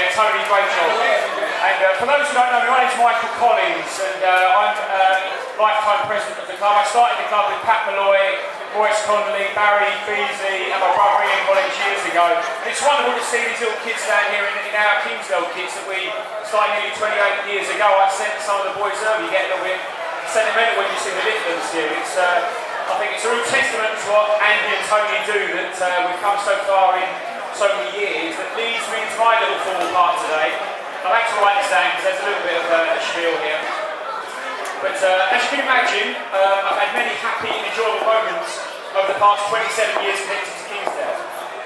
Yeah, Tony, great job. And for those who don't know me, my name's Michael Collins, and I'm lifetime president of the club. I started the club with Pat Malloy, Royce Connolly, Barry Beasley, and my brother Ian Collins years ago. And it's wonderful to see these little kids down here in our Kingsdale kids that we started nearly 28 years ago. I sent some of the boys early, you get a little bit sentimental when you see the little ones here. I think it's a real testament to what Andy and Tony do that we've come so far in so many years that leads me into my little formal part today. I'd like to write this down because there's a little bit of a spiel here. But as you can imagine, I've had many happy and enjoyable moments over the past 27 years connected to Kingsdale.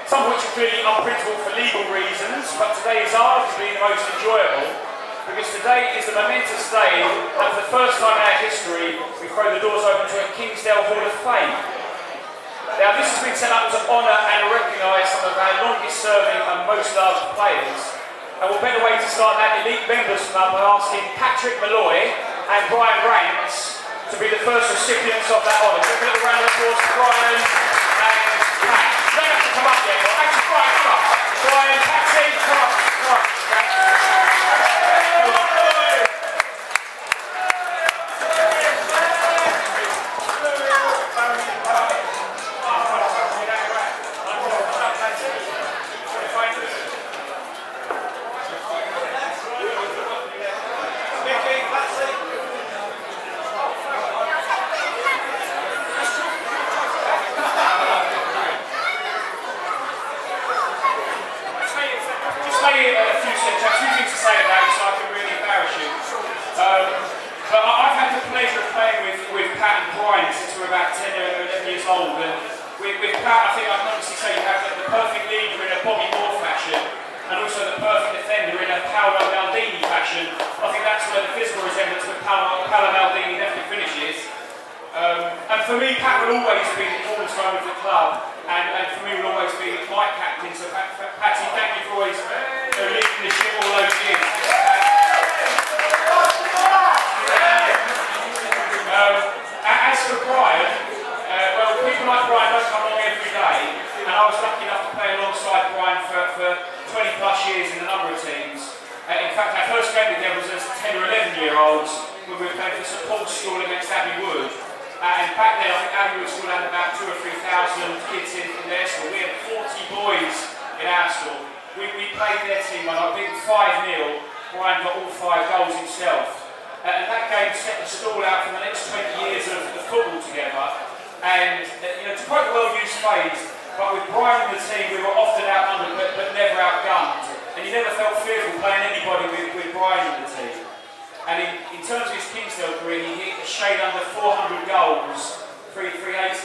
Some of which are clearly unprintable for legal reasons, but today is arguably the most enjoyable because today is the momentous day that for the first time in our history we throw the doors open to a Kingsdale Hall of Fame. Now this has been set up to honour and recognise some of our longest serving and most loved players. And what better way to start that elite members club by asking Patrick Malloy and Brian Ranks to be the first recipients of that honour. Give a little round of applause to Brian and Pat. You don't have to come up yet, but actually Brian, come up. Brian, Patsy, come up. But I've had the pleasure of playing with Pat and Brian since we were about 10 or 11 years old, and with Pat I think I can honestly say you have the perfect leader in a Bobby Moore fashion and also the perfect defender in a Paolo Maldini fashion. I think that's where the physical resemblance with Paolo Maldini definitely finishes. And for me, Pat will always be the cornerstone of the club, and for me will always be my captain. So Patsy, thank you for always leading the ship all those years. As for Brian, well, people like Brian don't come along every day, and I was lucky enough to play alongside Brian for 20 plus years in a number of teams. In fact, our first game together was as 10 or 11 year olds when we were playing for St Paul's School against Abbey Wood. And back then, I think Abbey Wood School had about 2,000 or 3,000 kids in their school. We had 40 boys in our school. We played their team on, I think 5-0. Brian got all 5 goals himself. And that game set the stall out for the next 20 years of football together. And to quote the well-used phrase, but with Brian in the team, we were often outnumbered but never outgunned. And you never felt fearful playing anybody with Brian in the team. And in terms of his Kingsdale career, he hit a shade under 400 goals, 380, I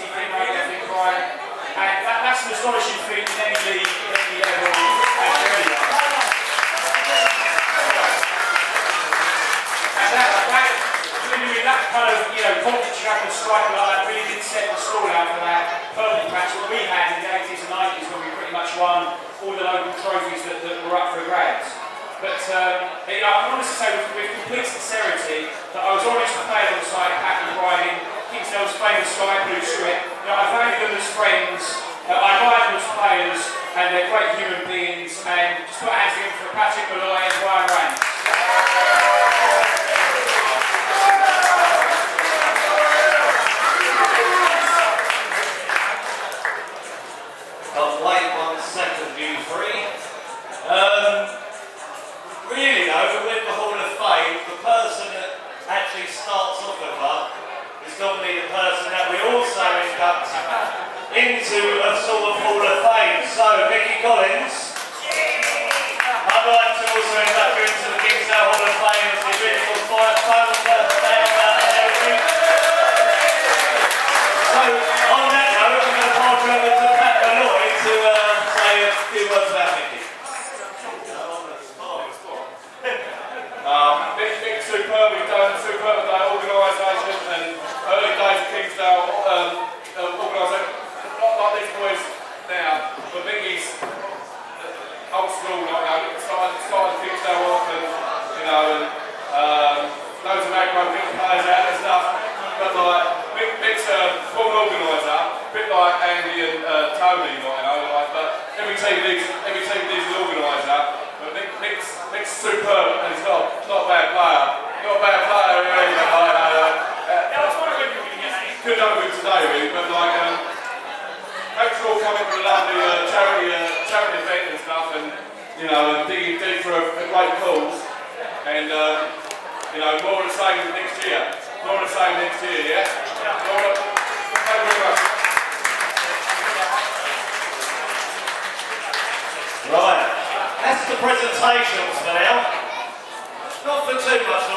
think, Brian. And that's an astonishing feat in any league, in any level, and anywhere. And that kind of, confidence you have to strike like that really did set the stall out for that perfect match that we had in the 80s and 90s when we pretty much won all the local trophies that were up for grabs. But I can honestly say with complete sincerity that I was honest to play alongside Pat and Brian in Kingsdale's famous Sky Blue strip. I value them as friends, I admire them as players, and they're great human beings. And just put hands together for Patrick Malloy and Brian Ranks. Wait 1 second, you three. Really though, with the Hall of Fame, the person that actually starts off the club is normally the person that we also induct into a sort of Hall of Fame. So, Mickey Collins, I'd like to also induct you into the Kingsdale Hall of Fame as the original founder and everything. So, on that note, I'm going to pass you over to Pat Malloy to say a few words about Mickey. Big superb, we've done superb organisation and early days of Kingsdale organisation, not like these boys now, but Mickey's old school, started Kingsdale off and, loads of macro big players out and stuff, but like, Mick's a full organiser, a bit like Andy and Tony, but every team needs an organiser, but Mick Nick's superb, and he's not a bad player. Not a bad player really, but could have done with today really, but like thanks for all coming to a lovely charity event and stuff, and you know, and digging deep for a great cause, and you know, more of the same next year. More of the same next year, yeah? Thank you very much. Right, that's the presentations for now. Not for too much